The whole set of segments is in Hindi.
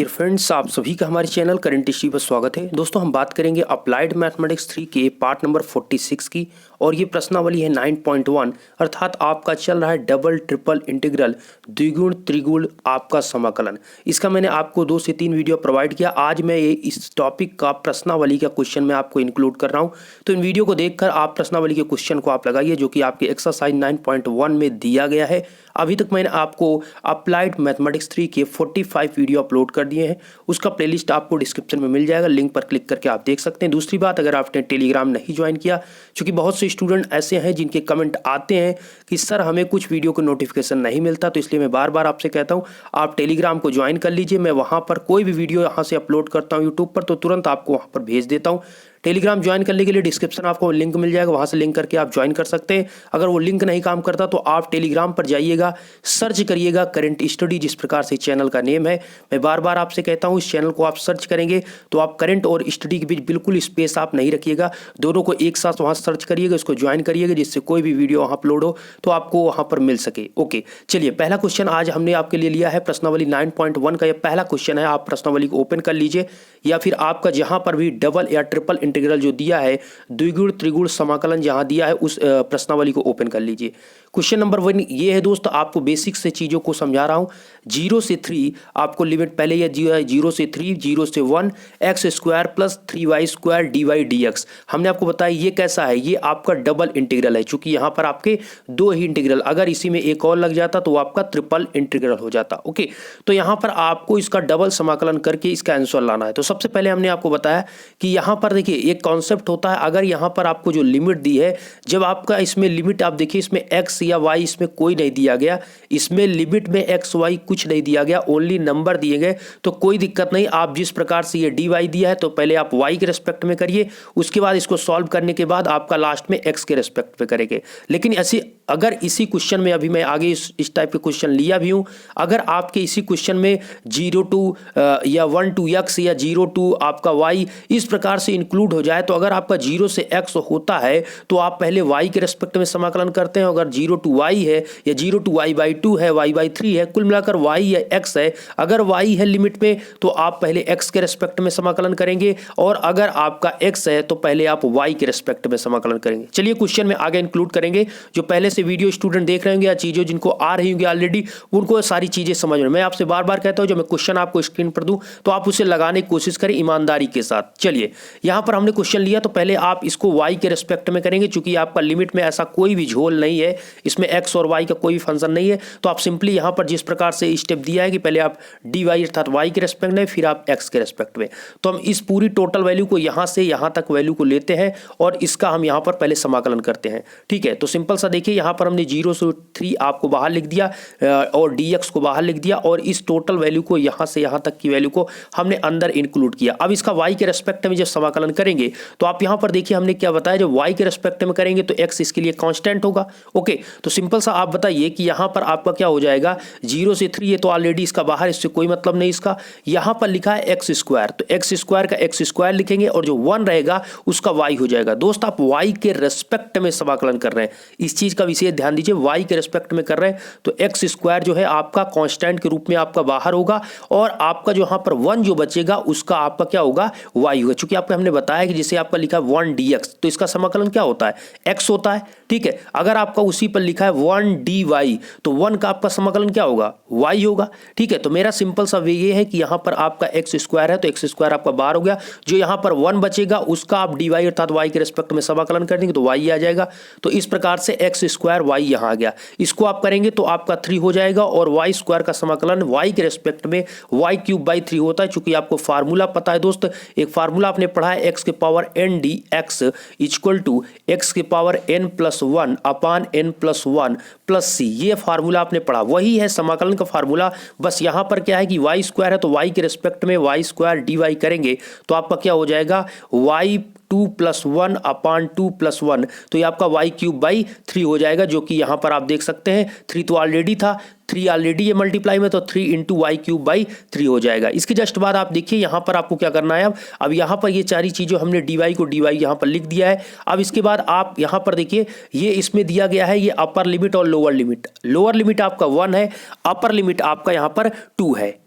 डियर फ्रेंड्स, आप सभी का हमारे चैनल करंट हिस्ट्री पर स्वागत है। दोस्तों, हम बात करेंगे अप्लाइड मैथमेटिक्स 3 के पार्ट नंबर 46 की और ये प्रश्नावली है 9.1 अर्थात आपका चल रहा है डबल ट्रिपल इंटीग्रल द्विगुण त्रिगुण आपका समाकलन। इसका मैंने आपको 2 से 3 वीडियो प्रोवाइड किया। आज मैं ये इस टॉपिक का प्रश्नावली का क्वेश्चन मैं आपको इंक्लूड कर रहा हूँ, तो इन वीडियो को देखकर आप प्रश्नावली के क्वेश्चन को आप लगाइए जो कि आपके एक्सरसाइज 9.1 में दिया गया है। अभी तक मैंने आपको अप्लाइड मैथमेटिक्स 3 के 45 वीडियो अपलोड कर दिए हैं, उसका प्लेलिस्ट आपको डिस्क्रिप्शन में मिल जाएगा, लिंक पर क्लिक करके आप देख सकते हैं। दूसरी बात, अगर आपने टेलीग्राम नहीं ज्वाइन किया, क्योंकि बहुत से स्टूडेंट ऐसे हैं जिनके कमेंट आते हैं कि सर हमें कुछ वीडियो को नोटिफिकेशन नहीं मिलता, तो इसलिए मैं बार बार आपसे कहता हूँ आप टेलीग्राम को ज्वाइन कर लीजिए। मैं वहाँ पर कोई भी वीडियो यहाँ से अपलोड करता हूँ यूट्यूब पर तो तुरंत आपको वहाँ पर भेज देता हूँ। टेलीग्राम ज्वाइन करने के लिए डिस्क्रिप्शन आपको लिंक मिल जाएगा, वहाँ से लिंक करके आप ज्वाइन कर सकते हैं। अगर वो लिंक नहीं काम करता तो आप टेलीग्राम पर जाइएगा, सर्च करिएगा करंट स्टडी, जिस प्रकार से चैनल का नेम है। मैं बार बार आपसे कहता हूँ इस चैनल को आप सर्च करेंगे तो आप करंट और स्टडी के बीच बिल्कुल स्पेस आप नहीं रखिएगा, दोनों को एक साथ वहाँ सर्च करिएगा, उसको ज्वाइन करिएगा, जिससे कोई भी वीडियो वहाँ अपलोड हो तो आपको वहाँ पर मिल सके। ओके, चलिए पहला क्वेश्चन आज हमने आपके लिए लिया है प्रश्नावली 9.1 का। यह पहला क्वेश्चन है, आप प्रश्नावली को ओपन कर लीजिए या फिर आपका जहाँ पर भी डबल या ट्रिपल इंटीग्रल जो दिया है द्विगुण त्रिगुण समाकलन जहां दिया है उस प्रश्नावली को ओपन कर लीजिए। क्वेश्चन नंबर 1 ये है दोस्त, आपको बेसिक से चीज़ों को समझा रहा हूँ। 0 से 3 आपको लिमिट पहले यह दिया है, 0 से 3, 0 से 1 x square plus 3y square dy dx। हमने आपको बताया ये कैसा है, ये आपका डबल इंटीग्रल है, चूंकि यहाँ पर आपके 2 ही इंटीग्रल, अगर इसी में एक और लग जाता तो आपका ट्रिपल इंटीग्रल हो जाता। ओके, तो यहाँ पर आपको इसका डबल समाकलन करके इसका आंसर लाना है। तो सबसे पहले हमने आपको बताया कि यहाँ पर देखिए एक कॉन्सेप्ट होता है, अगर यहाँ पर आपको जो लिमिट दी है, जब आपका इसमें लिमिट आप देखिए इसमें x या y इसमें कोई नहीं दिया गया, इसमें लिमिट में x y कुछ नहीं दिया गया, ओनली नंबर दिए गए, तो कोई दिक्कत नहीं। आप जिस प्रकार से ये dy दिया है तो पहले आप y के रेस्पेक्ट में करिए, उसके बाद इसको सॉल्व करने के बाद आपका लास्ट में x के रेस्पेक्ट में करेंगे। लेकिन ऐसी अगर इसी क्वेश्चन में अभी मैं आगे इस टाइप के क्वेश्चन लिया भी हूं, अगर आपके इसी क्वेश्चन में 0 to या 1 to x या 0 to आपका y इस प्रकार से इंक्लूड हो जाए, तो अगर आपका 0 से x होता है तो आप पहले y के रेस्पेक्ट में समाकलन करते हैं। अगर 0 to y है या 0 to y/2 है, y/3 है, कुल मिलाकर y या x है, अगर y है लिमिट में तो आप पहले x के रेस्पेक्ट में समाकलन करेंगे, और अगर आपका x है तो पहले आप y के रेस्पेक्ट में समाकलन करेंगे। चलिए क्वेश्चन में आगे इंक्लूड करेंगे। जो पहले से वीडियो स्टूडेंट देख रहे होंगे या चीज़ें जिनको आ रही होंगी ऑलरेडी, उनको सारी चीज़ें समझ में। मैं आपसे बार बार कहता हूं जब मैं क्वेश्चन आपको स्क्रीन पर दूं तो आप उसे लगाने की कोशिश करें ईमानदारी के साथ। चलिए यहां पर हमने क्वेश्चन लिया तो पहले आप इसको y के रेस्पेक्ट में करेंगे, चूंकि आपका लिमिट में ऐसा कोई भी झोल नहीं है, इसमें x और y का कोई फंक्शन नहीं है, तो आप सिंपली यहां पर जिस प्रकार से स्टेप दिया है कि पहले आप dy अर्थात y के रेस्पेक्ट में, फिर आप x के रेस्पेक्ट में, तो हम इस पूरी टोटल वैल्यू को यहां से यहां तक वैल्यू को लेते हैं और इसका हम यहां पर पहले समाकलन करते हैं। ठीक है, तो सिंपल सा देखिए यहां पर हमने 0 से 3 आपको बाहर लिख दिया और dx को बाहर लिख दिया, और इस टोटल वैल्यू को यहां से यहां तक की वैल्यू को हमने अंदर इंक्लूड किया। अब इसका y के रेस्पेक्ट में जब समाकलन करेंगे तो आप यहां पर देखिए हमने क्या बताया, जब y के रेस्पेक्ट में करेंगे तो x इसके लिए कांस्टेंट होगा। ओके, तो सिंपल सा आप बताइए कि यहां पर आपका क्या हो जाएगा, 0 से 3 ये तो ऑलरेडी इसका बाहर, इससे कोई मतलब नहीं इसका। यहां पर लिखा है x स्क्वायर, तो x स्क्वायर का x स्क्वायर लिखेंगे और जो 1 रहेगा उसका y हो जाएगा। दोस्त आप y के रेस्पेक्ट में समाकलन कर रहे हैं, इस चीज का विशेष ध्यान दीजिए, y के रेस्पेक्ट में कर रहे हैं तो x स्क्वायर जो है आपका कांस्टेंट के रूप में आपका बाहर होगा, और आपका जो यहां पर 1 जो बचेगा उसका आपका क्या होगा, y होगा। चूंकि आपको हमने बताया कि जैसे आपका लिखा है 1 dx, तो इसका समाकलन क्या होता है, x होता है। ठीक है, अगर आपका उसी पर लिखा है 1 dy, तो 1 का आपका समाकलन क्या होगा, y होगा। ठीक है, तो मेरा सिंपल सा वे ये है कि यहां पर आपका x स्क्वायर है तो x स्क्वायर आपका बाहर हो गया, जो यहां पर 1 बचेगा उसका आप dy अर्थात y के रेस्पेक्ट में समाकलन कर देंगे तो y आ जाएगा। तो इस प्रकार से x स्क्वायर y यहां आ गया, इसको आप करेंगे तो आपका 3 हो जाएगा, और y स्क्वायर का समाकलन y के रेस्पेक्ट में y³ 3 होता है। चूंकि आपको फार्मूला पता है दोस्त, एक फार्मूला आपने पढ़ा है x के power n dx equal to x के power n+1 upon n+1 plus c, ये फार्मूला आपने पढ़ा, वही है समाकलन का फार्मूला। बस यहां पर क्या है कि y स्क्वायर है तो y के रेस्पेक्ट में y स्क्वायर dy करेंगे तो आपका क्या हो जाएगा, y2 + 1 अपान 2 + 1, तो ये आपका y³ 3 हो जाएगा, जो कि यहां पर आप देख सकते हैं 3 तो ऑलरेडी था, 3 ऑलरेडी ये मल्टीप्लाई में, तो 3 × y³ हो जाएगा। इसके जस्ट बाद आप देखिए यहां पर आपको क्या करना है, अब यहां पर ये सारी चीजें हमने dy को dy यहां पर लिख दिया है। अब इसके बाद आप यहां पर देखिए ये इसमें दिया गया है ये अपर लिमिट और लोअर लिमिट। लोअर लिमिट आपका 1 है, अपर लिमिट आपका यहां पर 2 है।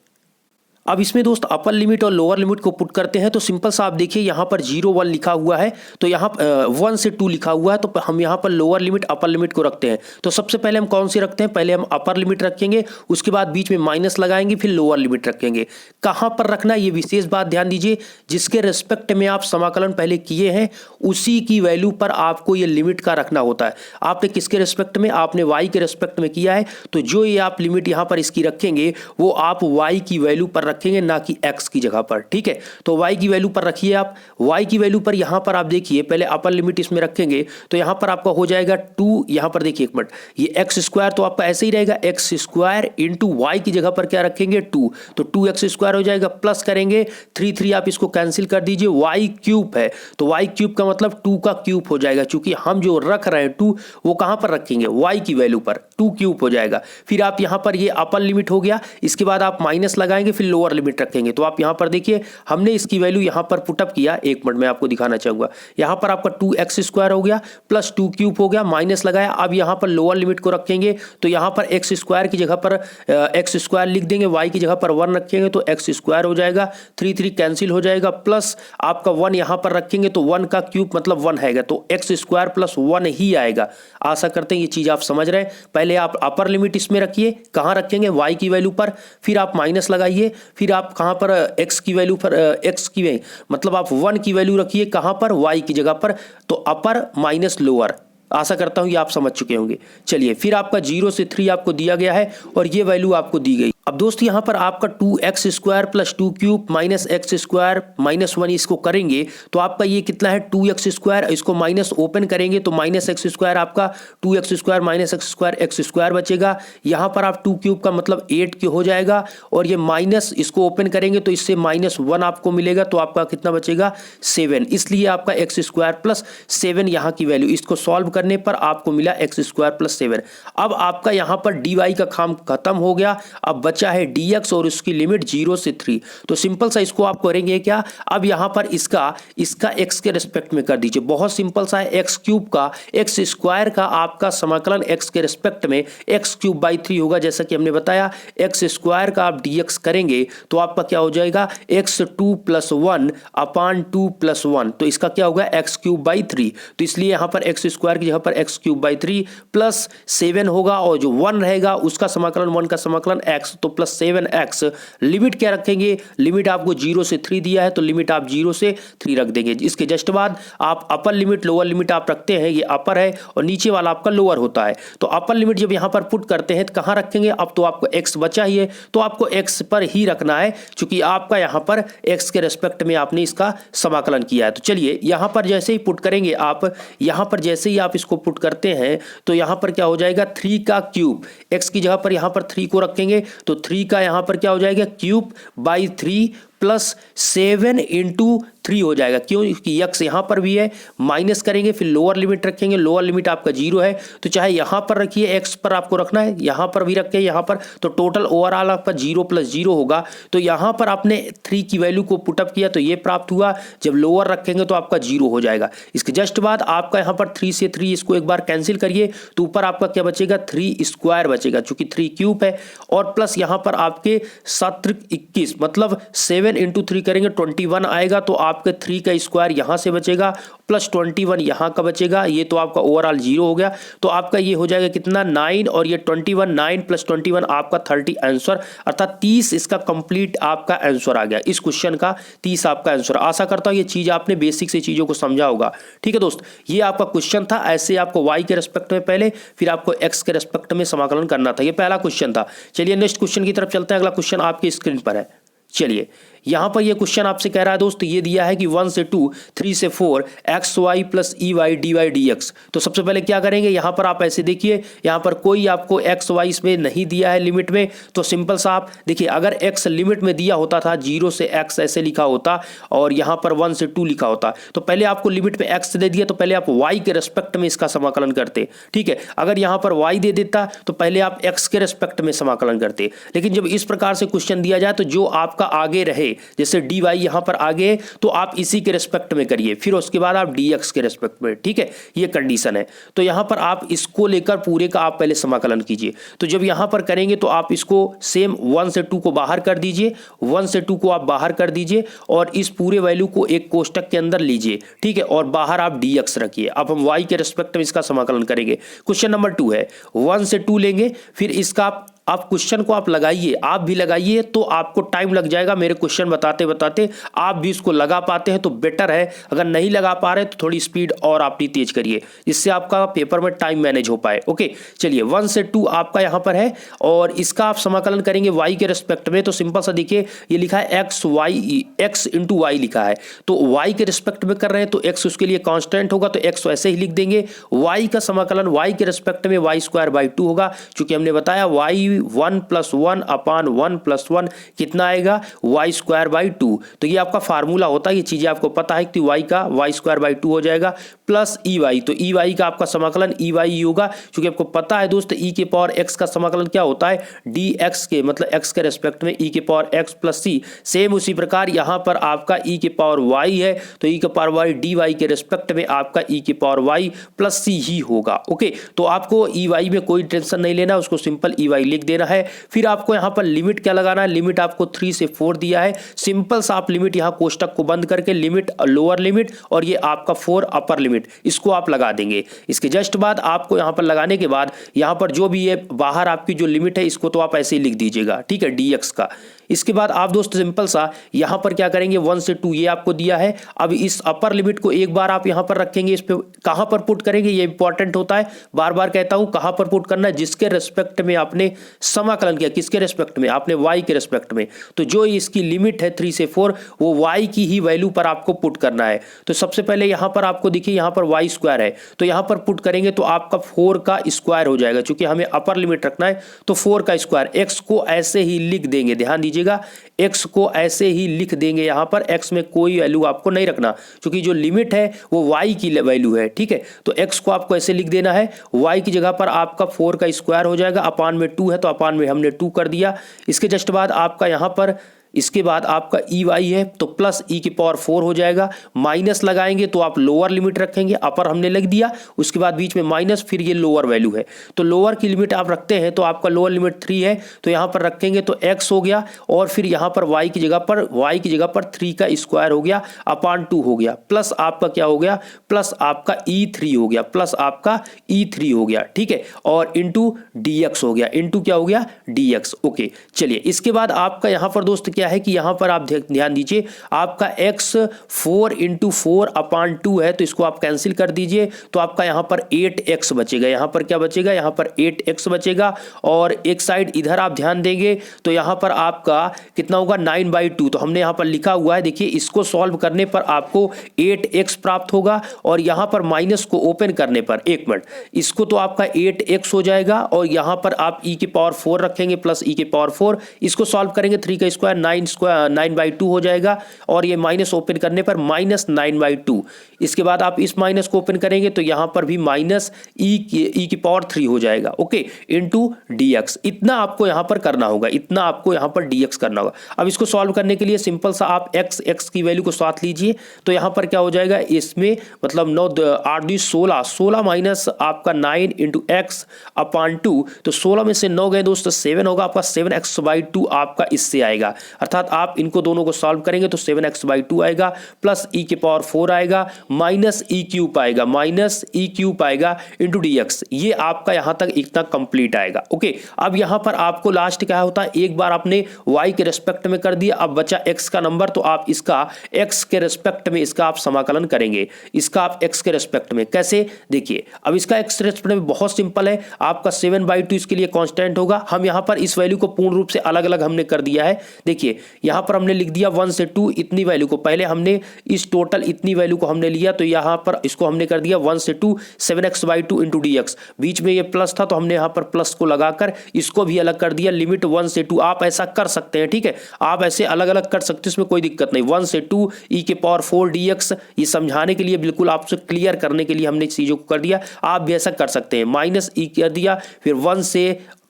अब इसमें दोस्त अपर लिमिट और लोअर लिमिट को पुट करते हैं तो सिंपल सा आप देखिए यहाँ पर 0 1 लिखा हुआ है, तो यहाँ 1 से 2 लिखा हुआ है, तो हम यहाँ पर लोअर लिमिट अपर लिमिट को रखते हैं। तो सबसे पहले हम कौन सी रखते हैं, पहले हम अपर लिमिट रखेंगे, उसके बाद बीच में माइनस लगाएंगे, फिर लोअर लिमिट रखेंगे। कहाँ पर रखना है ये विशेष बात ध्यान दीजिए, जिसके रेस्पेक्ट में आप समाकलन पहले किए हैं उसी की वैल्यू पर आपको ये लिमिट का रखना होता है। आपने किसके रेस्पेक्ट में, आपने y के रेस्पेक्ट में किया है, तो जो ये आप लिमिट यहाँ पर इसकी रखेंगे वो आप y की वैल्यू पर रखेंगे, ना कि x की जगह पर। ठीक है, तो y की वैल्यू पर रखिए आप। y की वैल्यू पर यहाँ पर आप देखिए पहले अपर लिमिट इसमें रखेंगे तो यहाँ पर आपका हो जाएगा 2, यहाँ पर देखिए एक मिनट, ये एक्स स्क्वायर तो आपका ऐसे ही रहेगा, एक्स स्क्वायर इंटू वाई की जगह पर क्या रखेंगे 2, तो 2x स्क्वायर हो जाएगा, प्लस करेंगे 3 आप इसको कैंसिल कर दीजिए, y क्यूब है तो y क्यूब का मतलब 2 का क्यूब हो जाएगा, क्योंकि हम जो रख रहे हैं 2 वो कहां पर रखेंगे, y की वैल्यू पर, 2 क्यूब हो जाएगा। फिर आप यहां पर ये अपर लिमिट हो गया, इसके बाद आप माइनस लगाएंगे, फिर लोअर लिमिट रखेंगे। तो आप यहां पर देखिए हमने इसकी वैल्यू यहां पर पुटअप किया, एक मिनट में आपको दिखाना चाहूंगा। यहां पर आपका 2x स्क्वायर हो गया प्लस 2 क्यूब हो गया, माइनस लगाया। अब यहां पर लोअर लिमिट को रखेंगे तो यहां पर एक्स स्क्वायर की जगह पर एक्स स्क्वायर लिख देंगे, y की जगह पर 1 रखेंगे तो एक्स स्क्वायर हो जाएगा, 3 कैंसिल हो जाएगा, प्लस आपका 1 यहां पर रखेंगे तो 1 का क्यूब मतलब 1 आएगा, तो एक्स स्क्वायर प्लस 1 ही आएगा। आशा करते हैं ये चीज आप समझ रहे हैं। पहले आप अपर लिमिट इसमें रखिए, कहां रखेंगे, y की वैल्यू पर, फिर आप माइनस लगाइए, फिर आप कहां पर x की वैल्यू पर, x की मतलब आप 1 की वैल्यू रखिए कहां पर, y की जगह पर, तो अपर माइनस लोअर। आशा करता हूं ये आप समझ चुके होंगे। चलिए फिर आपका 0 से 3 आपको दिया गया है और ये वैल्यू आपको दी गई। अब दोस्त यहां पर आपका 2x square plus 2 cube minus x square minus 1 इसको करेंगे तो आपका ये कितना है 2x स्क्वायर, इसको माइनस ओपन करेंगे तो माइनस एक्स स्क्वायर आपका 2x square minus x square बचेगा। यहां पर आप 2 क्यूब का मतलब 8 की हो जाएगा और ये माइनस इसको ओपन करेंगे तो इससे -1 आपको मिलेगा, तो आपका कितना बचेगा 7। इसलिए आपका एक्स स्क्वायर प्लस 7 यहाँ की वैल्यू, इसको सॉल्व करने पर आपको मिला एक्स स्क्वायर प्लस 7। अब आपका यहाँ पर dy का काम खत्म हो गया, अब बचा है dx और उसकी लिमिट 0 से 3। तो सिंपल सा इसको आप करेंगे क्या, अब यहां पर इसका x के रेस्पेक्ट में कर दीजिए। बहुत सिंपल सा है, एक्स क्यूब का एक्स स्क्वायर का आपका समाकलन x के रेस्पेक्ट में x क्यूब बाई 3 होगा, जैसा कि हमने बताया। एक्स स्क्वायर का आप dx करेंगे तो आपका क्या हो जाएगा x2 + 1 अपान 2 + 1, तो इसका क्या होगा x क्यूब बाई 3। तो इसलिए यहां पर एक्स स्क्वायर की जगह पर x क्यूब बाई 3 प्लस 7 होगा और जो 1 रहेगा उसका समाकलन 1 का समाकलन x, तो प्लस 7x। लिमिट क्या रखेंगे, लिमिट आपको 0 से 3 दिया है तो लिमिट आप 0 से 3 रख देंगे। इसके जस्ट बाद आप अपर लिमिट लोअर लिमिट आप रखते हैं, ये अपर है और नीचे वाला आपका लोअर होता है। तो अपर लिमिट जब यहां पर पुट करते हैं तो कहां रखेंगे, अब तो आपको x बचा ही है तो आपको x पर ही रखना है, क्योंकि आपका यहां पर x के रेस्पेक्ट में आपने इसका समाकलन किया है। तो चलिए यहां पर जैसे ही पुट करेंगे आप, यहां पर जैसे ही आप इसको पुट करते हैं तो यहां पर क्या हो जाएगा 3 का क्यूब, x की जगह पर यहां पर 3 को रखेंगे तो 3 का यहां पर क्या हो जाएगा क्यूब बाई 3 प्लस 7 इंटू 3 हो जाएगा, क्योंकि x यहां पर भी है, माइनस करेंगे फिर लोअर लिमिट रखेंगे, लोअर लिमिट आपका 0 है तो चाहे यहां पर रखिए, x पर आपको रखना है, यहां पर भी रखें यहां पर, तो टोटल ओवरऑल आपका 0 + 0 होगा। तो यहां पर आपने 3 की वैल्यू को पुटअप किया तो ये प्राप्त हुआ, जब लोअर रखेंगे तो आपका 0 हो जाएगा। इसके जस्ट बाद आपका यहां पर 3 से 3 इसको एक बार कैंसिल करिए तो ऊपर आपका क्या बचेगा 3 स्क्वायर बचेगा, चूंकि 3 क्यूब है, और प्लस यहां पर आपके 7 21 मतलब 7 इंटू 3 करेंगे 21 आएगा, तो आपके 3 का स्क्वायर यहां से बचेगा प्लस 21 यहां का बचेगा, ये तो आपका ओवरऑल 0 हो गया। तो आपका ये हो जाएगा कितना 9 और ये 21, 9 + 21 आपका 30 आंसर, अर्थात 30 इसका कंप्लीट आपका आंसर आ गया। इस क्वेश्चन का 30 आपका आंसर। आशा करता हूं ये चीज आपने बेसिक से चीजों को समझा होगा। ठीक है दोस्त, ये आपका क्वेश्चन था। ऐसे आपको y के रेस्पेक्ट में पहले, फिर आपको x के रेस्पेक्ट में समाकलन करना था। ये पहला क्वेश्चन था। चलिए नेक्स्ट क्वेश्चन की तरफ चलते हैं। अगला क्वेश्चन आपकी स्क्रीन पर है। चलिए यहां पर ये क्वेश्चन आपसे कह रहा है दोस्त, ये दिया है कि 1 से 2 3 से 4 xy + ey dy dx। तो सबसे पहले क्या करेंगे, यहां पर आप ऐसे देखिए, यहां पर कोई आपको xy इसमें नहीं दिया है लिमिट में, तो सिंपल सा आप देखिए, अगर x लिमिट में दिया होता था 0 से x ऐसे लिखा होता और यहां पर 1 से 2 लिखा होता, तो पहले आपको लिमिट में x दे दिया तो पहले आप y के रेस्पेक्ट में इसका समाकलन करते। ठीक है, अगर यहां पर y दे देता तो पहले आप x के रेस्पेक्ट में समाकलन करते। लेकिन जब इस प्रकार से क्वेश्चन दिया जाए तो जो आपका आगे रहे करेंगे। जैसे डी वाई यहाँ पर आ गए तो आप इसी के रिस्पेक्ट में करिए, फिर उसके बाद आप डी एक्स के रिस्पेक्ट में, ठीक है, ये कंडीशन है। तो यहाँ पर आप इसको लेकर पूरे का आप पहले समाकलन कीजिए। तो जब यहाँ पर करेंगे तो आप इसको सेम 1 से 2 को बाहर कर दीजिए, 1 से 2 को आप बाहर कर दीजिए और इस पूरे वैल्यू को एक कोष्टक के अंदर लीजिए, ठीक है, और बाहर आप डी एक्स रखिए। अब हम वाई के रिस्पेक्ट में इसका समाकलन करेंगे। क्वेश्चन नंबर 2 है, 1 से 2 लेंगे, फिर इसका आप क्वेश्चन को आप लगाइए, आप भी लगाइए, तो आपको टाइम लग जाएगा। मेरे क्वेश्चन बताते बताते आप भी इसको लगा पाते हैं तो बेटर है, अगर नहीं लगा पा रहे तो थोड़ी स्पीड और अपनी तेज करिए, जिससे आपका पेपर में टाइम मैनेज हो पाए। ओके, चलिए 1 से 2 आपका यहाँ पर है और इसका आप समाकलन करेंगे वाई के रिस्पेक्ट में। तो सिंपल सा देखिए, ये लिखा है एक्स इंटू वाई लिखा है, तो वाई के रिस्पेक्ट में कर रहे हैं तो एक्स उसके लिए कांस्टेंट होगा, तो एक्स वैसे ही लिख देंगे। वाई का समाकलन वाई के रिस्पेक्ट में वाई स्क्वायर बाई 2 होगा, चूंकि हमने बताया वाई 1 + 1 अपान 1 + 1 कितना आएगा, वाई स्क्वायर बाई 2। तो ये आपका फार्मूला होता है, ये चीजें आपको पता है कि वाई का वाई स्क्वायर बाई 2 हो जाएगा प्लस ई वाई। तो ई वाई का आपका समाकलन ई वाई होगा, क्योंकि आपको पता है दोस्त ई के पावर एक्स का समाकलन क्या होता है, डी एक्स के, मतलब एक्स के रेस्पेक्ट में ई के पावर एक्स प्लस सी। सेम उसी प्रकार यहाँ पर आपका ई के पावर वाई है, तो ई के पावर वाई डी वाई के रेस्पेक्ट में आपका ई के पावर वाई प्लस सी ही होगा। ओके, तो आपको ई वाई में कोई टेंशन नहीं लेना, उसको सिंपल ई वाई लिख देना है। फिर आपको यहां पर लिमिट क्या लगाना है, लिमिट आपको 3 से 4 दिया है, सिंपल सा आप लिमिट यहां कोष्टक को बंद करके लिमिट लोअर लिमिट और ये आपका 4 अपर लिमिट, इसको आप लगा देंगे। इसके जस्ट बाद आपको यहां पर लगाने के बाद यहां पर जो भी ये बाहर आपकी जो लिमिट है इसको तो आप ऐसे ही लिख दीजिएगा, ठीक है, डी एक्स का। इसके बाद आप दोस्त सिंपल सा यहां पर क्या करेंगे, 1 से 2 ये आपको दिया है। अब इस अपर लिमिट को एक बार आप यहां पर रखेंगे, इस पे कहां पर पुट करेंगे ये इंपॉर्टेंट होता है, बार बार कहता हूं कहां पर पुट करना है, जिसके रेस्पेक्ट में आपने समाकलन किया, किसके रेस्पेक्ट में, आपने वाई के रेस्पेक्ट में। तो जो इसकी लिमिट है 3 से 4 वो वाई की ही वैल्यू पर आपको पुट करना है। तो सबसे पहले यहां पर आपको देखिए यहां पर वाई स्क्वायर है, तो यहां पर पुट करेंगे तो आपका 4 का स्क्वायर हो जाएगा, क्योंकि हमें अपर लिमिट रखना है तो 4 का स्क्वायर। एक्स को ऐसे ही लिख देंगे, ध्यान दीजिएगा, एक्स को ऐसे ही लिख देंगे, यहां पर एक्स में कोई वैल्यू आपको नहीं रखना, क्योंकि जो लिमिट है वो वाई की वैल्यू है, ठीक है। तो एक्स को आपको ऐसे लिख देना है, वाई की जगह पर आपका 4 का स्क्वायर हो जाएगा, अपान में 2 है तो अपान में हमने 2 कर दिया। इसके जस्ट बाद आपका यहां पर इसके बाद आपका ई वाई है तो प्लस ई की पावर 4 हो जाएगा, माइनस लगाएंगे तो आप लोअर लिमिट रखेंगे, अपर हमने लिख दिया, उसके बाद बीच में माइनस, फिर ये लोअर वैल्यू है, तो लोअर की लिमिट आप रखते हैं तो आपका लोअर लिमिट 3 है, तो यहाँ पर रखेंगे तो x हो गया, और फिर यहाँ पर y की जगह पर 3 का स्क्वायर हो गया, अपान 2 हो गया, प्लस आपका क्या हो गया, प्लस आपका e3 हो गया, प्लस आपका e3 हो गया, ठीक है, और इंटू dx हो गया, इंटू क्या हो गया, dx। ओके, चलिए इसके बाद आपका यहाँ पर दोस्त क्या है कि यहां पर आप ध्यान दीजिए, आपका x 4 × 4 अपान 2 है, तो इसको आप कैंसिल कर दीजिए, तो आपका यहां पर 8x बचेगा, यहां पर क्या बचेगा, यहां पर 8x बचेगा। और एक साइड इधर आप ध्यान देंगे तो यहां पर आपका कितना होगा, 9/2, तो हमने यहां पर लिखा हुआ है, देखिए इसको सॉल्व करने पर आपको 8x प्राप्त होगा, और यहां पर माइनस को ओपन करने पर, एक मिनट, इसको तो आपका 8x हो जाएगा, और यहां पर आप e की पावर 4 रखेंगे प्लस e की पावर 4, इसको सॉल्व करेंगे 3 का स्क्वायर 9/2 हो जाएगा, और ये माइनस ओपन करने पर -9/2। इसके बाद आप इस माइनस को ओपन करेंगे तो यहां पर भी माइनस ई की पावर 3 हो जाएगा, ओके, इंटू dx। इतना आपको यहां पर करना होगा, इतना आपको यहां पर dx करना होगा। अब इसको सॉल्व करने के लिए सिंपल सा आप x की वैल्यू को साथ लीजिए, तो यहां पर क्या हो जाएगा, इसमें मतलब 9 8 2 16 माइनस आपका 9 × x अपान 2, तो 16 में से 9 गए दोस्तों 7 होगा आपका, 7x/2 आपका इससे आएगा, अर्थात आप इनको दोनों को सॉल्व करेंगे तो 7x/2 आएगा, प्लस e की पावर 4 आएगा, माइनस e³ आएगा, माइनस e³ आएगा इंटू dx। ये आपका यहां तक इतना कंप्लीट आएगा। ओके, अब यहां पर आपको लास्ट क्या होता है, एक बार आपने y के रेस्पेक्ट में कर दिया, अब बचा x का नंबर, तो आप इसका x के रेस्पेक्ट में इसका आप समाकलन करेंगे, इसका आप x के रेस्पेक्ट में कैसे, देखिए अब इसका x के रेस्पेक्ट में बहुत सिंपल है, आपका 7/2 इसके लिए कांस्टेंट होगा। हम यहां पर इस वैल्यू को पूर्ण रूप से अलग अलग हमने कर दिया है, देखिए यहां पर हमने लिख दिया 1 से 2 इतनी वैल्यू को, पहले हमने इस टोटल इतनी वैल्यू को हमने लिया, तो यहां पर इसको हमने कर दिया 1 से 2 7x/2 इंटू dx, बीच में ये प्लस था तो हमने यहां पर प्लस को लगाकर इसको भी अलग कर दिया, लिमिट 1 से 2। आप ऐसा कर सकते हैं, ठीक है, आप ऐसे अलग अलग कर सकते हैं, इसमें कोई दिक्कत नहीं। 1 से 2 e की पावर 4 dx, ये समझाने के लिए, बिल्कुल आपसे क्लियर करने के लिए हमने चीजों को कर दिया, आप भी ऐसा कर सकते हैं। माइनस e कर दिया, फिर 1 से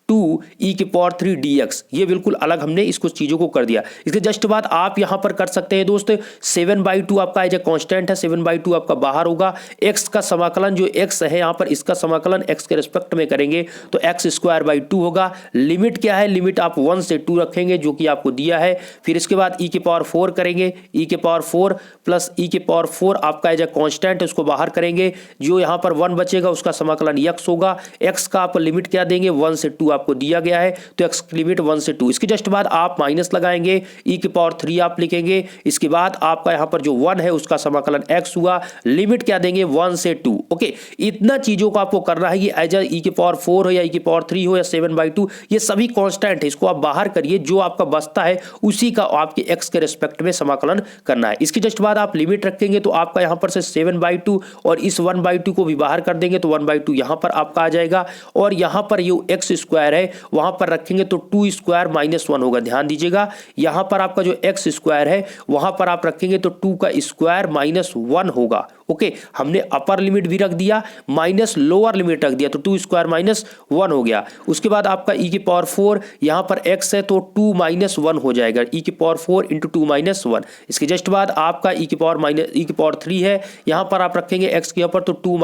2e⁴ dx, ये बिल्कुल अलग हमने इसको चीजों को कर दिया। इसके जस्ट बाद आप यहां पर कर सकते हैं दोस्त 7/2 आपका एज ए कांस्टेंट है, 7/2 आपका बाहर होगा। x का समाकलन जो x है यहां पर इसका समाकलन x के रिस्पेक्ट में करेंगे तो x²/2 होगा। लिमिट क्या है, लिमिट आप 1 से 2 रखेंगे जो कि आपको दिया है। फिर इसके बाद e⁴ करेंगे, e⁴ प्लस e⁴ आपका एज ए कांस्टेंट उसको बाहर करेंगे, जो यहां पर 1 बचेगा उसका समाकलन x होगा। x का आप लिमिट क्या देंगे, 1 से 2 आपको दिया गया है तो x की लिमिट 1 से 2। इसके जस्ट बाद आप माइनस लगाएंगे, e⁴ आप लिखेंगे। इसके बाद आपका यहां पर जो 1 है उसका समाकलन x हुआ, लिमिट क्या देंगे 1 से 2। ओके, इतना चीजों को आपको करना है कि एज e⁴ हो या e⁴ हो या 7/2 ये सभी कांस्टेंट है, इसको आप बाहर करिए, जो आपका बचता है उसी का आपके x के रिस्पेक्ट में समाकलन करना है। इसके जस्ट बाद आप लिमिट रखेंगे तो आपका यहां पर से 7/2 और इस 1/2 को भी बाहर कर देंगे तो 1/2 यहां पर आपका आ जाएगा और यहां पर ये x² है वहां पर रखेंगे तो 2² - 1 होगा। ध्यान दीजिएगा यहां पर आपका जो x² है वहां पर आप रखेंगे तो 2 का स्क्वायर - 1 होगा। ओके, हमने अपर लिमिट भी रख दिया माइनस लोअर लिमिट रख दिया तो 2² - 1 हो गया। उसके बाद आपका e⁴ यहां पर x है तो 2 - 1 हो जाएगा, e⁴ × 2 - 1। इसके जस्ट बाद आपका e⁴ है यहां पर आप रखेंगे x के ऊपर तो 2 -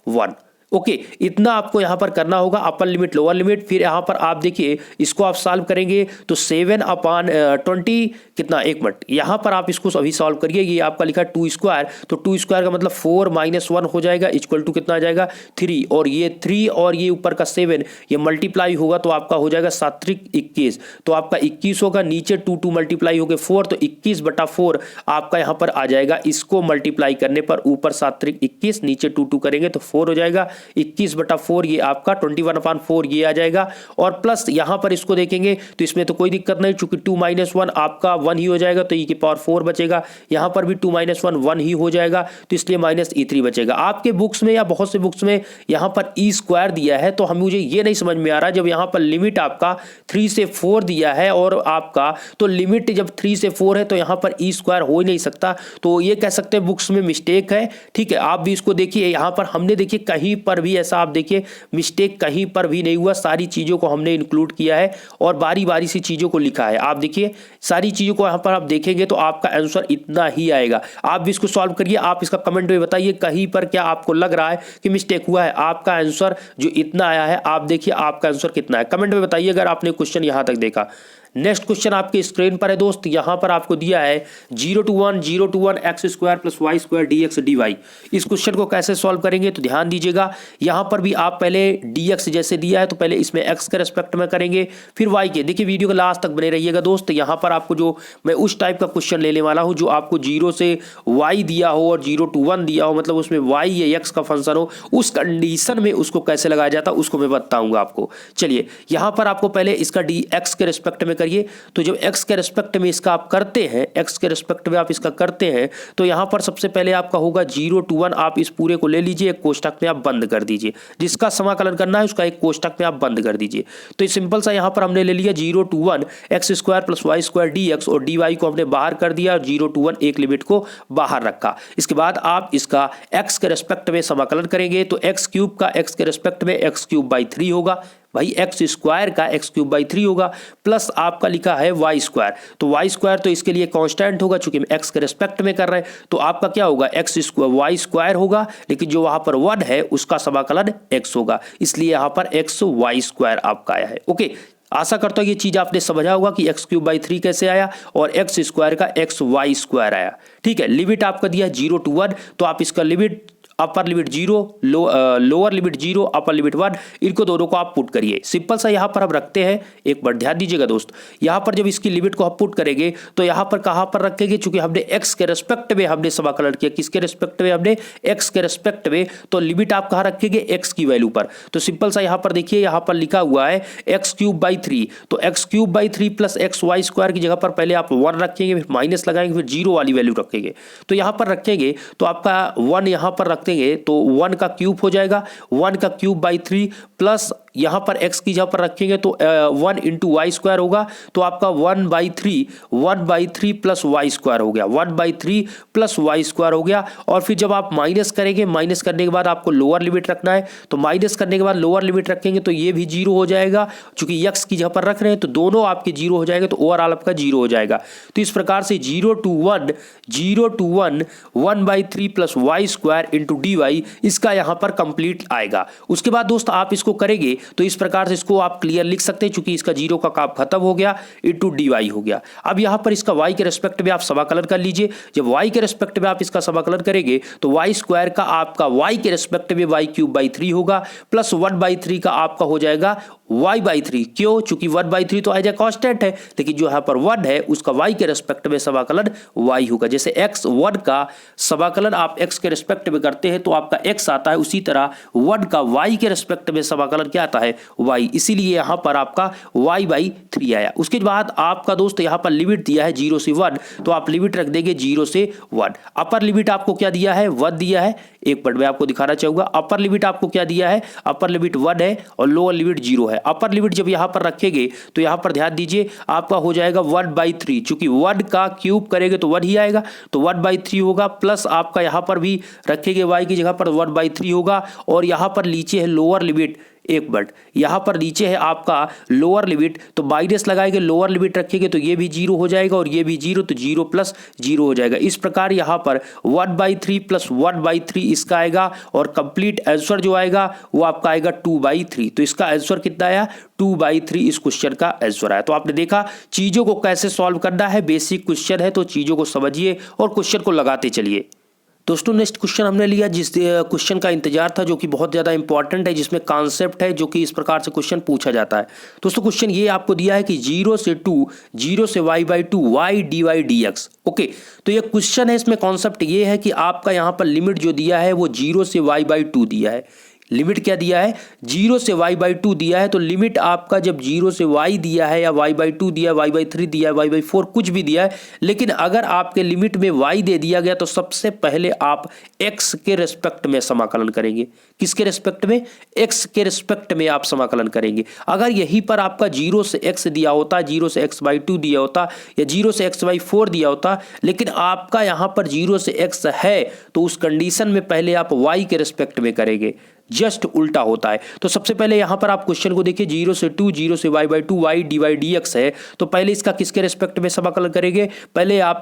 1। ओके, इतना आपको यहां पर करना होगा, अपर लिमिट लोअर लिमिट। फिर यहां पर आप देखिए इसको आप सॉल्व करेंगे तो 7/20 कितना, एक मिनट, यहां पर आप इसको अभी सॉल्व करिए। ये आपका लिखा है 2² तो 2² का मतलब 4 - 1 हो जाएगा, इक्वल टू कितना आ जाएगा 3 और ये 3 और ये ऊपर का 7 ये मल्टीप्लाई होगा तो आपका हो जाएगा 7×3 = 21 तो आपका 21 होगा। नीचे 2 मल्टीप्लाई हो गए 4 तो 21/4 आपका यहां पर आ जाएगा। इसको मल्टीप्लाई करने पर ऊपर 7×21 नीचे 2 करेंगे तो 4 हो जाएगा। 21/4 ये आपका 21/4 ये आ जाएगा और प्लस यहां पर इसको देखेंगे तो इसमें तो कोई दिक्कत नहीं, चूंकि 2 - 1 आपका 1 ही हो जाएगा तो e⁴ बचेगा। यहां पर भी 2 - 1 ही हो जाएगा तो इसलिए -e3 बचेगा। आपके बुक्स में या बहुत से बुक्स में यहां पर e² दिया है तो मुझे ये नहीं समझ में आ रहा, जब यहां पर लिमिट आपका 3 से 4 दिया है और आपका तो लिमिट जब 3 से 4 है तो यहां पर e² हो ही नहीं सकता, तो ये कह सकते हैं बुक्स में मिस्टेक है। ठीक है, आप भी इसको देखिए, यहां पर हमने देखिए कहीं पर भी ऐसा आप देखिए मिस्टेक कहीं पर भी नहीं हुआ, सारी चीजों को हमने इंक्लूड किया है और बारी बारी से चीजों को लिखा है। आप देखिए सारी चीजों को यहां पर आप देखेंगे तो आपका आंसर इतना ही आएगा। आप भी इसको सॉल्व करिए, आप इसका कमेंट में बताइए कहीं पर क्या आपको लग रहा है कि मिस्टेक हुआ है। आपका आंसर जो इतना आया है आप देखिए आपका आंसर कितना है, कमेंट में बताइए अगर आपने क्वेश्चन यहां तक देखा। नेक्स्ट क्वेश्चन आपके स्क्रीन पर है दोस्त, यहां पर आपको दिया है 0 to 1 x² + y² dx dy। इस क्वेश्चन को कैसे सॉल्व करेंगे तो ध्यान दीजिएगा, यहां पर भी आप पहले dx जैसे दिया है तो पहले इसमें x के रेस्पेक्ट में करेंगे फिर y के। देखिए वीडियो के लास्ट तक बने रहिएगा दोस्त, यहां पर आपको जो मैं उस टाइप का क्वेश्चन लेने वाला हूं जो आपको 0 से y दिया हो और 0 to 1 दिया हो, मतलब उसमें y या x का फंक्शन हो, उस कंडीशन में उसको कैसे लगाया जाता है उसको मैं बताऊंगा आपको। चलिए यहां पर आपको पहले इसका dx के रेस्पेक्ट में तो जब x के रिस्पेक्ट में इसका आप करते हैं, x के रिस्पेक्ट में आप इसका करते हैं तो यहां पर सबसे पहले आपका होगा 0 to 1, आप इस पूरे को ले लीजिए, एक कोष्टक में आप बंद कर दीजिए, जिसका समाकलन करना है उसका एक कोष्टक में आप बंद कर दीजिए। तो सिंपल सा यहां पर हमने ले लिया 0 to 1 x² + y² dx और dy को हमने बाहर कर दिया, 0 to 1 एक लिमिट को बाहर रखा। इसके बाद आप इसका x के रिस्पेक्ट में समाकलन करेंगे तो x³ का x के रिस्पेक्ट में x³/3 होगा, भाई x² का x³/3 होगा, प्लस आपका लिखा है y², तो y² तो इसके लिए कांस्टेंट होगा चूंकि हम x के रिस्पेक्ट में कर रहे हैं तो आपका क्या होगा y² होगा, लेकिन जो वहां पर 1 है उसका समाकलन x होगा, इसलिए यहां पर xy² आपका आया है। ओके, आशा करता हूं ये चीज आपने समझा होगा कि x³/3 कैसे आया और x² का xy² आया। ठीक है, लिमिट आपका दिया 0 to 1 तो आप इसका limit upper limit 0 lower limit 0 upper limit 1 इनको दोनों को आप पुट करिए। सिंपल सा यहां पर हम रखते हैं, एक बार ध्यान दीजिएगा दोस्त, यहां पर जब इसकी लिमिट को आप पुट करेंगे तो यहां पर कहां पर रखेंगे, चूंकि हमने x के रिस्पेक्ट में हमने समाकलन किया, किसके रिस्पेक्ट में, हमने x के रिस्पेक्ट में, तो लिमिट आप कहां रखेंगे x की वैल्यू पर। तो सिंपल सा यहां पर देखिए यहां पर लिखा हुआ है x³/3 तो x³/3 प्लस xy² की जगह पर पहले आप 1 रखेंगे, फिर माइनस लगाएंगे, फिर 0 वाली वैल्यू रखेंगे। तो यहां पर रखेंगे तो आपका 1 यहां पर रख रखेंगे तो 1 का क्यूब हो जाएगा, 1 का क्यूब बाई 3 प्लस यहाँ पर x की जगह पर रखेंगे तो 1 इंटू वाई स्क्वायर होगा, तो आपका 1/3 प्लस वाई स्क्वायर हो गया, 1/3 प्लस वाई स्क्वायर हो गया। और फिर जब आप माइनस करेंगे, माइनस करने के बाद आपको लोअर लिमिट रखना है, तो माइनस करने के बाद लोअर लिमिट रखेंगे तो ये भी 0 हो जाएगा, चूंकि x की जगह पर रख रहे हैं तो दोनों आपके 0 हो जाएगा, तो ओवरऑल आपका 0 हो जाएगा। तो इस प्रकार से 0 to 1 1/3 plus Y square into D Y, इसका यहाँ पर कंप्लीट आएगा। उसके बाद दोस्त आप इसको करेंगे तो इस प्रकार से इसको आप क्लियर लिख सकते हैं, चूंकि इसका 0 का काम खत्म हो गया, इंटू डी वाई हो गया। अब यहाँ पर इसका y के रेस्पेक्ट में आप समाकलन कर लीजिए। जब y के रेस्पेक्ट में आप इसका समाकलन करेंगे तो वाई स्क्वायर का आपका y के रेस्पेक्ट में y³ होगा, प्लस 1/3 का आपका हो जाएगा y/3। क्यों? चूंकि 1/3 तो एज ए कांस्टेंट है, लेकिन जो यहाँ पर 1 है उसका y के रेस्पेक्ट में समाकलन y होगा। जैसे x1 का समाकलन आप x के रेस्पेक्ट में करते हैं तो आपका x आता है, उसी तरह 1 का y के रेस्पेक्ट में समाकलन क्या आता है? y। इसीलिए यहाँ पर आपका y/3 आया। उसके बाद आपका दोस्त यहाँ पर लिमिट दिया है 0 से 1, तो आप लिमिट रख देंगे 0 से 1। अपर लिमिट आपको क्या दिया है? 1 दिया है। एक मिनट में आपको दिखाना चाहूंगा, अपर लिमिट आपको क्या दिया है? अपर लिमिट 1 है और लोअर लिमिट 0 है। अपर लिमिट जब यहाँ पर रखेंगे तो यहाँ पर ध्यान दीजिए आपका हो जाएगा 1/3, चूंकि 1 का क्यूब करेंगे तो 1 ही आएगा, तो 1/3 होगा, प्लस आपका यहाँ पर भी रखेंगे y की जगह पर 1/3 होगा। और यहाँ पर नीचे है लोअर लिमिट, एक मिनट, यहाँ पर नीचे है आपका लोअर लिमिट, तो माइनस लगाएंगे, लोअर लिमिट रखेंगे तो ये भी 0 हो जाएगा और ये भी 0, तो 0 प्लस 0 हो जाएगा। इस प्रकार यहाँ पर 1/3 प्लस 1/3 इसका आएगा, और कंप्लीट आंसर जो आएगा वो आपका आएगा 2/3। तो इसका आंसर कितना आया? 2/3 इस क्वेश्चन का आंसर आया। तो आपने देखा चीजों को कैसे सॉल्व करना है, बेसिक क्वेश्चन है तो चीजों को समझिए और क्वेश्चन को लगाते चलिए। दोस्तों नेक्स्ट क्वेश्चन हमने लिया जिस क्वेश्चन का इंतजार था, जो कि बहुत ज़्यादा इंपॉर्टेंट है, जिसमें कॉन्सेप्ट है, जो कि इस प्रकार से क्वेश्चन पूछा जाता है। दोस्तों क्वेश्चन ये आपको दिया है कि 0 से 2, 0 से y/2 y dy dx। Okay, तो ये क्वेश्चन है, इसमें कॉन्सेप्ट ये है कि आपका यहाँ पर लिमिट जो दिया है वो 0 से y/2 दिया है। लिमिट क्या दिया है? 0 से y/2 दिया है। तो लिमिट आपका जब 0 से y दिया है या y/2 दिया है, y/3 दिया है, y/4 कुछ भी दिया है, लेकिन अगर आपके लिमिट में y दे दिया गया तो सबसे पहले आप x के रिस्पेक्ट में समाकलन करेंगे। किसके रिस्पेक्ट में? x के रिस्पेक्ट में आप समाकलन करेंगे। अगर यहीं पर आपका 0 से x दिया होता, 0 से x/2 दिया होता या 0 से x/4 दिया होता, लेकिन आपका यहाँ पर 0 से x है, तो उस कंडीशन में पहले आप y के रिस्पेक्ट में करेंगे। जस्ट उल्टा होता है। तो सबसे पहले यहां पर आप क्वेश्चन को देखिए, 0 से 2, 0 से y/2 y dy dx है, तो पहले इसका किसके रेस्पेक्ट में समाकलन करेंगे? पहले आप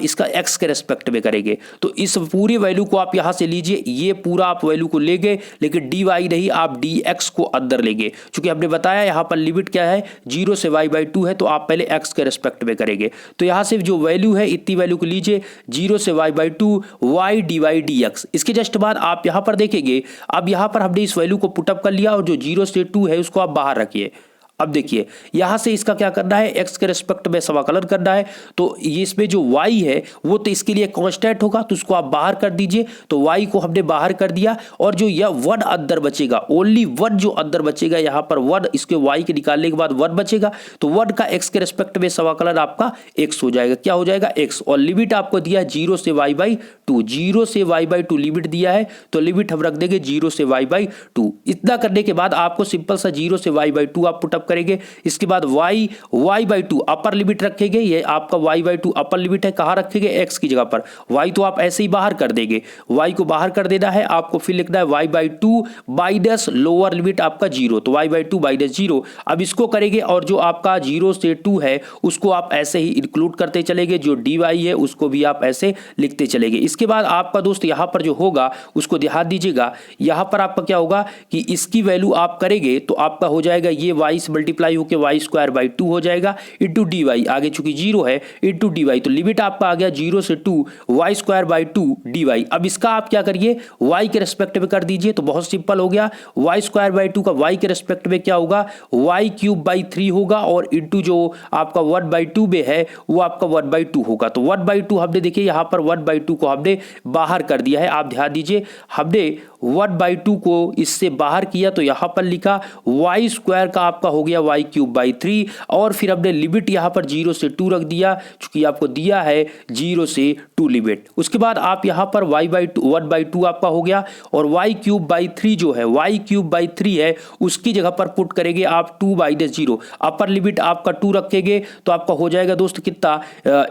इसका x के रेस्पेक्ट में करेंगे। तो इस पूरी वैल्यू को आप यहां से लीजिए, ये पूरा आप वैल्यू को लेंगे, लेकिन dy नहीं, आप dx को अंदर लेंगे, क्योंकि हमने बताया यहां पर लिमिट क्या है? 0 से y/2 है, तो आप पहले x के रेस्पेक्ट में करेंगे। तो यहां से जो वैल्यू है इतनी वैल्यू को लीजिए, 0 से y/2 y dy dx। इसके जस्ट बाद आप यहां पर देखेंगे, अब यहां पर हमने इस वैल्यू को पुटअप कर लिया और जो 0 से 2 है उसको आप बाहर रखिए। अब देखिए यहां से इसका क्या करना है? x के रिस्पेक्ट में समाकलन करना है। तो इसमें जो y है वो तो इसके लिए कांस्टेंट होगा, तो उसको आप बाहर कर दीजिए। तो y को हमने बाहर कर दिया, और जो यह 1 अंदर बचेगा, ओनली 1 जो अंदर बचेगा, यहां पर 1 इसके y के निकालने के बाद 1 बचेगा, तो 1 का x के रिस्पेक्ट में समाकलन आपका x हो जाएगा। क्या हो जाएगा? x। और लिमिट आपको दिया है 0 से y/2, 0 से y/2 लिमिट दिया है, तो लिमिट हम रख देंगे 0 से y/2। इतना करने के बाद आपको सिंपल सा 0 से y/2 आप पुटअप करेंगे। इसके बाद y/2 अपर लिमिट रखेंगे, ये आपका y/2 अपर लिमिट है, कहां रखेंगे? x की जगह पर। y तो आप ऐसे ही बाहर कर देंगे, y को बाहर कर देना है आपको, फिर लिखना है y/2 माइनस लोअर लिमिट आपका 0, तो y/2 माइनस 0। अब इसको करेंगे और जो आपका 0 से 2 है उसको आप ऐसे ही इंक्लूड करते चलेंगे, जो dy है उसको भी आप ऐसे लिखते चलेंगे। इसके बाद आपका दोस्त यहां पर जो होगा उसको ध्यान दीजिएगा, यहां पर आपका क्या होगा कि इसकी वैल्यू आप करेंगे तो आपका हो जाएगा ये y से मल्टीप्लाई होकर y²/2 हो जाएगा, इंटू dy, आगे चूंकि 0 है, इंटू dy। तो लिमिट आपका आ गया 0 से 2 y²/2 dy। अब इसका आप क्या करिए? y के रेस्पेक्ट में कर दीजिए, तो बहुत सिंपल हो गया। y²/2 का y के रेस्पेक्ट में क्या होगा? y³ होगा, और इंटू जो आपका 1/2 में है वो आपका 1/2 होगा। तो 1/2 हमने देखिए यहाँ पर 1/2 को हमने बाहर कर दिया है। आप ध्यान दीजिए, हमने 1/2 को इससे बाहर किया तो यहाँ पर लिखा वाई स्क्वायर का आपका हो गया y³ 3 और फिर हमने लिमिट यहाँ पर 0 से 2 रख दिया, चूंकि आपको दिया है 0 से 2 लिमिट। उसके बाद आप यहाँ पर y/2 1/2 आपका हो गया और y³ 3 जो है y³ 3 है उसकी जगह पर पुट करेंगे आप 2 - 0। अपर लिमिट आपका 2 रखेंगे तो आपका हो जाएगा दोस्त कितना,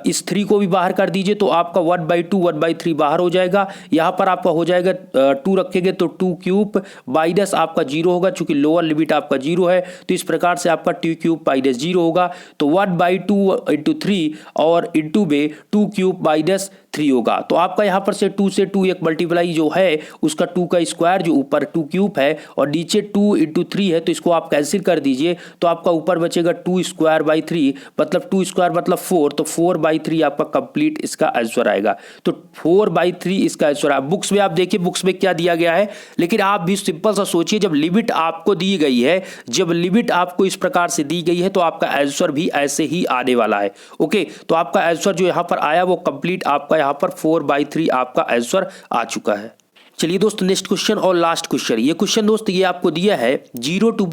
इस 3 को भी बाहर कर दीजिए तो आपका 1/2 1/3 बाहर हो जाएगा। यहाँ पर आपका हो जाएगा 2 रखेंगे तो 2³ माइनस आपका 0 होगा, चूंकि लोअर लिमिट आपका 0 है तो इस प्रकार से आपका 2³ - 0 होगा। तो 1/2 × 3 और इंटू में 2³ - 3 होगा। तो आपका यहाँ पर से 2 से 2 एक मल्टीप्लाई जो है उसका 2 का स्क्वायर जो ऊपर 2³ है और नीचे 2 × 3 है तो इसको आप कैंसिल कर दीजिए तो आपका ऊपर बचेगा 2² मतलब 2² मतलब 4, तो 4/3 आपका कंप्लीट इसका आंसर आएगा। तो 4/3 इसका आंसर है। बुक्स में आप देखिए बुक्स में क्या दिया गया है, लेकिन आप भी सिंपल सा सोचिए, जब लिमिट आपको दी गई है, जब लिमिट आपको इस प्रकार से दी गई है तो आपका आंसर भी ऐसे ही आने वाला है। ओके, तो आपका आंसर जो यहाँ पर आया वो कंप्लीट आपका यहाँ पर 4/3 आपका आंसर आ चुका है। चलिए दोस्त नेक्स्ट क्वेश्चन और लास्ट क्वेश्चन। ये क्वेश्चन दोस्त ये आपको दिया है 0 to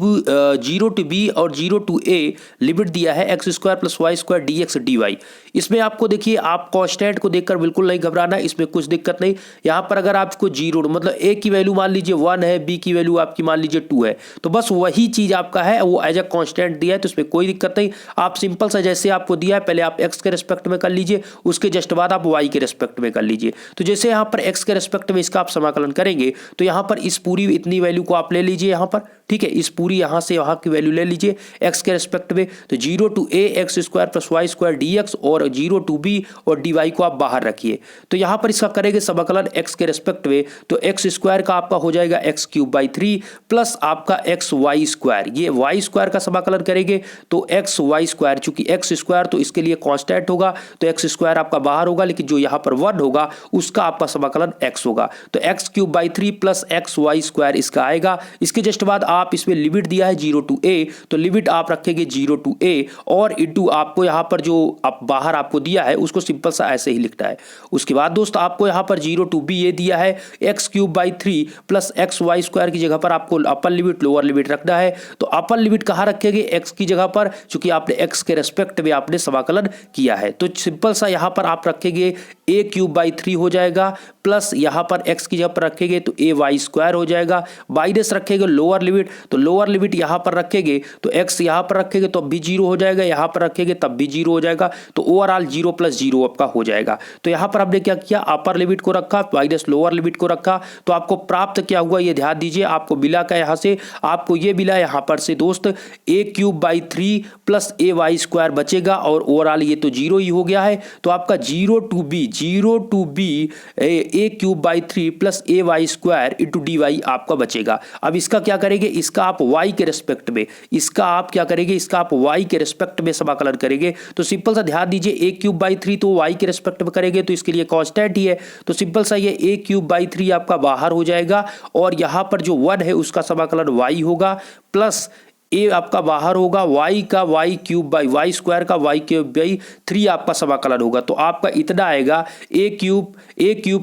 b और 0 to a लिमिट दिया है x² + y² dx dy। इसमें आपको देखिए आप कांस्टेंट को देखकर बिल्कुल नहीं घबराना, इसमें कुछ दिक्कत नहीं। यहाँ पर अगर आपको 0 मतलब a की वैल्यू मान लीजिए 1 है, b की वैल्यू आपकी मान लीजिए 2 है, तो बस वही चीज आपका है वो एज अ कांस्टेंट दिया है तो इसमें कोई दिक्कत नहीं। आप सिंपल सा जैसे आपको दिया है पहले आप x के रिस्पेक्ट में कर लीजिए, उसके जस्ट बाद आप y के रिस्पेक्ट में कर लीजिए। तो जैसे यहाँ पर x के रिस्पेक्ट में इसका आप समाकलन करेंगे तो यहाँ पर इस पूरी इतनी वैल्यू को आप ले लीजिए यहाँ पर, ठीक है, इस पूरी यहाँ से यहाँ की वैल्यू ले लीजिए x के रिस्पेक्ट में। तो 0 to a x² + y² dx और 0 to b और dy को आप बाहर रखिए। तो यहाँ पर इसका करेंगे समाकलन x के रिस्पेक्ट में, तो x² का आपका हो जाएगा x³ 3 प्लस आपका xy², ये y² का समाकलन करेंगे तो xy², चूंकि x² तो इसके लिए कांस्टेंट होगा तो x² आपका बाहर होगा, लेकिन जो यहाँ पर 1 होगा उसका आपका समाकलन x होगा। तो x³ 3 प्लस xy² इसका आएगा। इसके जस्ट बाद आप इसमें लिमिट दिया है 0 to a, तो लिमिट आप रखेंगे 0 to a और इंटू आपको यहाँ पर जो आप बाहर आपको दिया है उसको सिंपल सा ऐसे ही लिखना है। उसके बाद दोस्त आपको यहाँ पर 0 to b ये दिया है x³ 3 प्लस xy² की जगह पर आपको अपर लिमिट लोअर लिमिट रखना है। तो अपर लिमिट कहाँ रखेंगे, x की जगह पर, चूंकि आपने x के रेस्पेक्ट में आपने समाकलन किया है। तो सिंपल सा यहाँ पर आप रखेंगे a³ 3 हो जाएगा प्लस यहाँ पर x की जगह पर रखेंगे तो ay² हो जाएगा, माइनस रखेंगे लोअर लिमिट, तो लोअर लिमिट यहाँ पर रखेंगे तो x यहाँ पर रखेंगे तो अब भी 0 हो जाएगा, यहाँ पर रखेंगे तब भी 0 हो जाएगा, तो ओवरऑल 0 + 0 आपका हो जाएगा। तो यहाँ पर हमने क्या किया, अपर लिमिट को रखा माइनस लोअर लिमिट को रखा, तो आपको प्राप्त क्या हुआ ये ध्यान दीजिए। आपको मिला क्या, यहाँ से आपको ये मिला यहाँ पर से दोस्त a³ 3 प्लस ay² बचेगा और ओवरऑल ये तो 0 ही हो गया है। तो आपका 0 to b a³ 3 plus ay² into dy आपका बचेगा। अब इसका क्या करेंगे, इसका आप y के रेस्पेक्ट में, इसका आप क्या करेंगे, इसका आप y के रेस्पेक्ट में समाकलन करेंगे। तो सिंपल सा ध्यान दीजिए a³ 3 तो y के रेस्पेक्ट में करेंगे तो इसके लिए कांस्टेंट ही है, तो सिंपल सा ये a³ 3 आपका बाहर हो जाएगा और यहाँ पर जो 1 है उसका समाकलन y होगा प्लस ए आपका बाहर होगा, y का y² का y³ 3 आपका समाकलन होगा। तो आपका इतना आएगा a³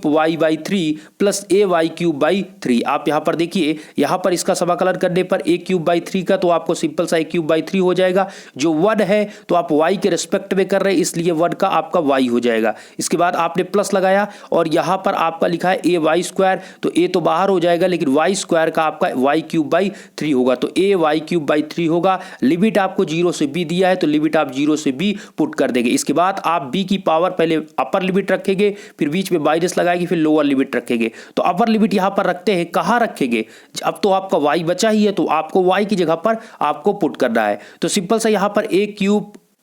y/3 प्लस ay³ 3। आप यहाँ पर देखिए, यहाँ पर इसका समाकलन करने पर a³ 3 का तो आपको सिंपल सा a³ 3 हो जाएगा। जो 1 है तो आप y के रेस्पेक्ट में कर रहे हैं इसलिए 1 का आपका y हो जाएगा। इसके बाद आपने प्लस लगाया और यहाँ पर आपका लिखा है ay², तो a तो बाहर हो जाएगा लेकिन y² का आपका y³ 3 होगा, तो ay³ 3 होगा। लिमिट आपको 0 से b दिया है तो लिमिट आप 0 से b पुट कर देंगे। इसके बाद आप b की पावर पहले अपर लिमिट रखेंगे, फिर बीच में माइनस लगाएंगे, फिर लोअर लिमिट रखेंगे। तो अपर लिमिट यहां पर रखते हैं, कहां रखेंगे, अब तो आपका y बचा ही है तो आपको y की जगह पर आपको पुट करना है। तो सिंपल सा यहां पर a³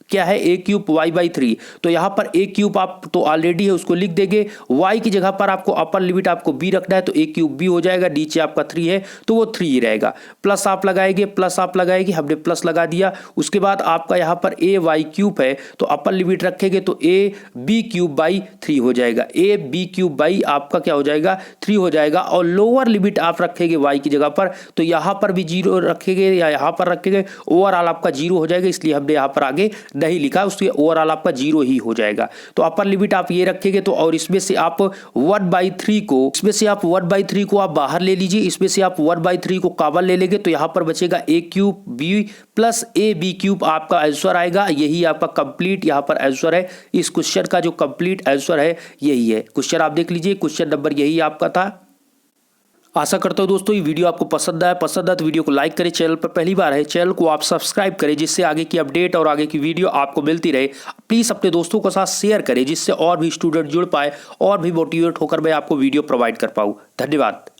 क्या है, a³ y/3, तो यहाँ पर a³ आप तो ऑलरेडी है उसको लिख देंगे, y की जगह पर आपको अपर लिमिट आपको b रखना है तो a³ b हो जाएगा, नीचे आपका 3 है तो वो 3 ही रहेगा। प्लस आप लगाएंगे, प्लस आप लगाएंगे, हमने प्लस लगा दिया। उसके बाद आपका यहाँ पर a/y³ है तो अपर लिमिट रखेंगे तो ab³ 3 हो जाएगा, ab³ आपका क्या हो जाएगा 3 हो जाएगा। और लोअर लिमिट आप रखेंगे y की जगह पर तो यहाँ पर भी 0 रखेंगे या यहाँ पर रखेंगे, ओवरऑल आपका 0 हो जाएगा, इसलिए हमने यहाँ पर आगे नहीं लिखा उसके ओवरऑल आपका 0 ही हो जाएगा। तो अपर लिमिट आप ये रखेंगे तो और इसमें से आप 1/3 को आप बाहर ले लीजिए, इसमें से आप 1/3 को कॉमन ले लेंगे तो यहाँ पर बचेगा a cube b plus a b cube आपका आंसर आएगा। यही आपका कंप्लीट यहाँ पर आंसर है। इस क्वेश्चन का जो कंप्लीट आंसर है यही है। क्वेश्चन आप देख लीजिए, क्वेश्चन नंबर यही आपका था। आशा करता हूँ दोस्तों ये वीडियो आपको पसंद आया तो वीडियो को लाइक करें। चैनल पर पहली बार है चैनल को आप सब्सक्राइब करें जिससे आगे की अपडेट और आगे की वीडियो आपको मिलती रहे। प्लीज़ अपने दोस्तों के साथ शेयर करें जिससे और भी स्टूडेंट जुड़ पाए और भी मोटिवेट होकर मैं आपको वीडियो प्रोवाइड कर पाऊँ। धन्यवाद।